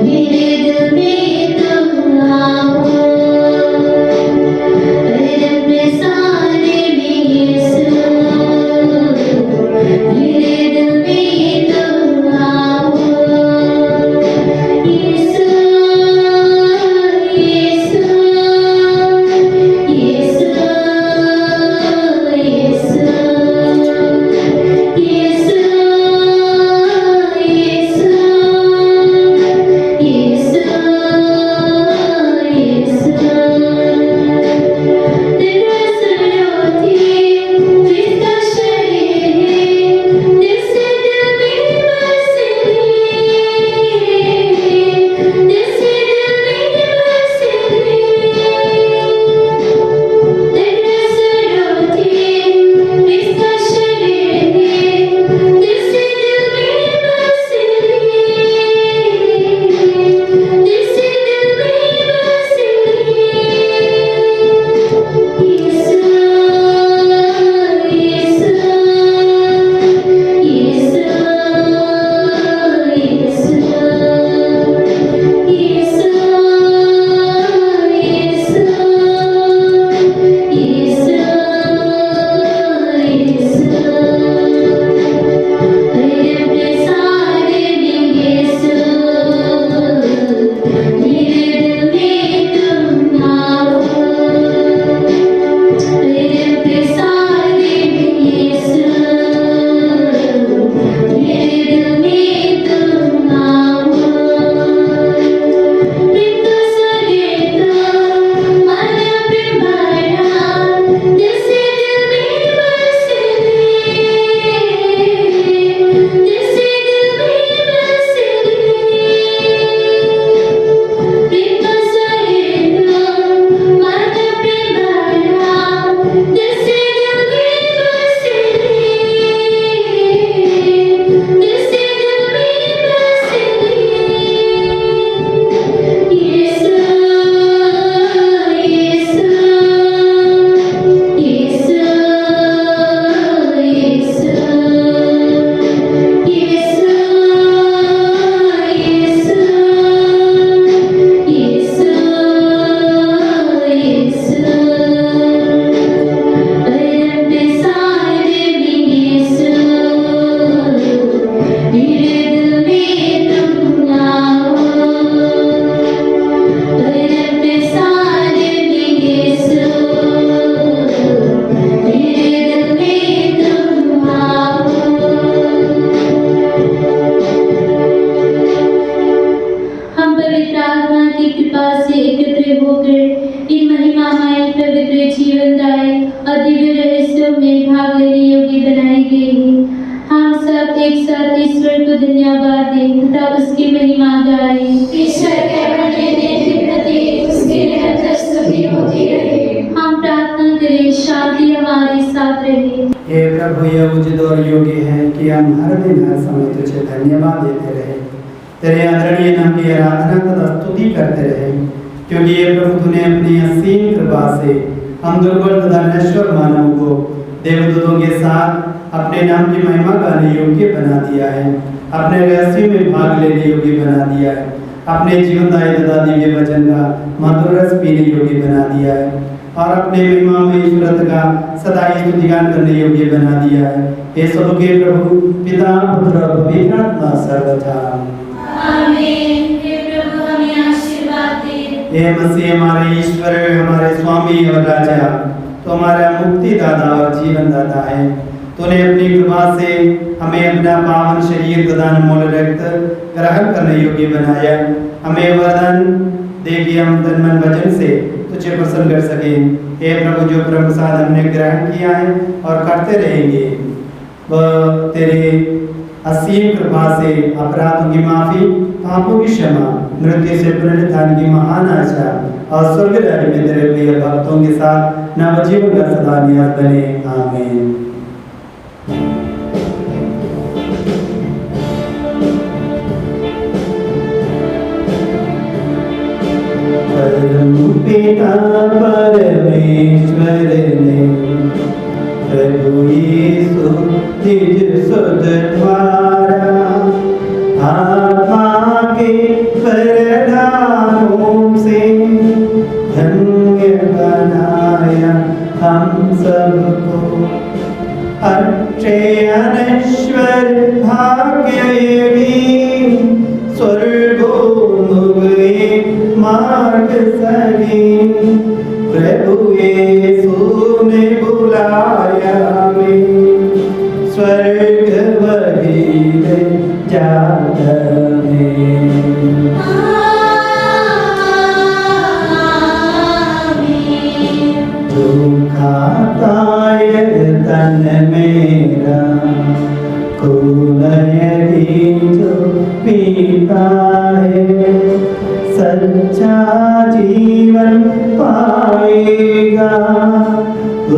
मेरे दिल में तुम आओ, जीवनदायी और दिव्य रहस्यों में भाग लेने योग्य बनाई गई है। हम सब एक साथ ईश्वर को धन्यवाद दें तथा उसकी महिमा गाएं। ईश्वर के अमूल्य दिन के प्रति उसकी निरंतर स्तुति होती रहे। हम प्रार्थना करें, शांति हमारे साथ रहे। हे प्रभु, यह उचित और योग्य है कि हम हर दिन हर समय तुझे धन्यवाद देते रहे, तेरे आदरणीय नाम की आराधना तथा स्तुति करते रहे, क्योंकि ये प्रभु तूने अपनी असीम कृपा से हम दुर्बल तथा नश्वर मानव को देवदूतों के साथ अपने नाम की महिमा गाने योग्य बना दिया है, अपने रहस्यों में भाग लेने योग्य बना दिया है, अपने जीवनदायी तथा दिव्य वचन का मधुर रस पीने योग्य बना दिया है और अपने महिमा में ईश्वरत्व का सदा ही स्तुतिगान करने योग्य बना दिया है। हे सब के प्रभु पिता पुत्र और पवित्र आत्मा सर्वथा आमीन। हे प्रभु हमें आशीर्वाद दे। हे मसीह हमारे ईश्वर, हमारे स्वामी और राजा, तो हमारा मुक्तिदाता और जीवन दाता है। तूने अपनी कृपा से हमें अपना पावन शरीर तथा अनमोल रक्त ग्रहण करने योग्य बनाया। हमें वरदान दे कि हम तन मन वचन से तुझे प्रसन्न कर सके। हे प्रभु, जो परम प्रसाद हमने ग्रहण किया है और करते रहेंगे, वह तेरे असीम कृपा से अपराधों की माफी, पापों की क्षमा, मृत्यु से पुनरुत्थान की महान आशा और स्वर्ग राज्य में तेरे प्रिय भक्तों के साथ नवजीवन का सदा निवास बने। आमीन। परम पिता परमेश्वर ने प्रभु यीशु निज सुत द्वारा आत्मा के वरदानों से धन्य बनाया हम सबको। अक्षय अनश्वर भाग्य स्वर्गोन्मुख मार्ग सही प्रभु यीशु ने बुलाया हमें स्वर्ग वही ले जाता तन मेरा खून यही जो पीता है सच्चा जीवन पाएगा,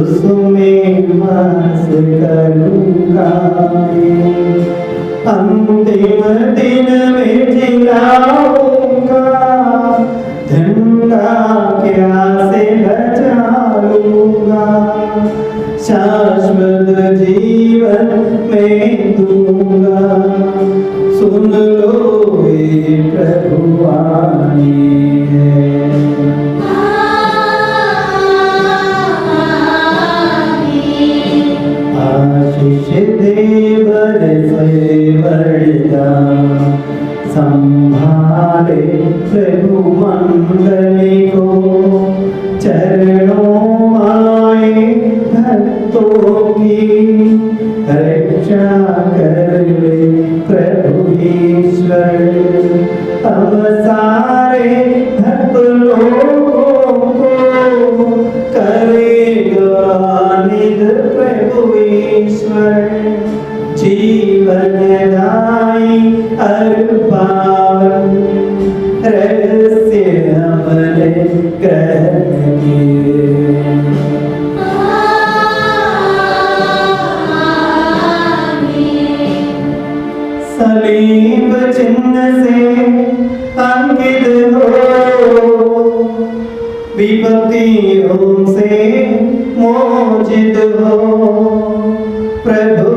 उसमें वास करूँगा। अंतिम दिन में जिलाऊंगा, झंडा क्या से बचा लूंगा, शाश्वत जीवन में दूंगा। सुन लो ये प्रभु वाणी है। आशीष दे बरसे वरदान, संभाले प्रभु मंडली को, चरणों आए भक्तों की रक्षा कर ले प्रभु ईश्वर। हम सारे भक्त लोगों को करेगा निध प्रभु ईश्वर। जीवन दाई अर पावन रहस्य हमने ग्रहण किए। सलीब चिन्ह से अंकित हो, विपत्तियों से मोचित हो, प्रभु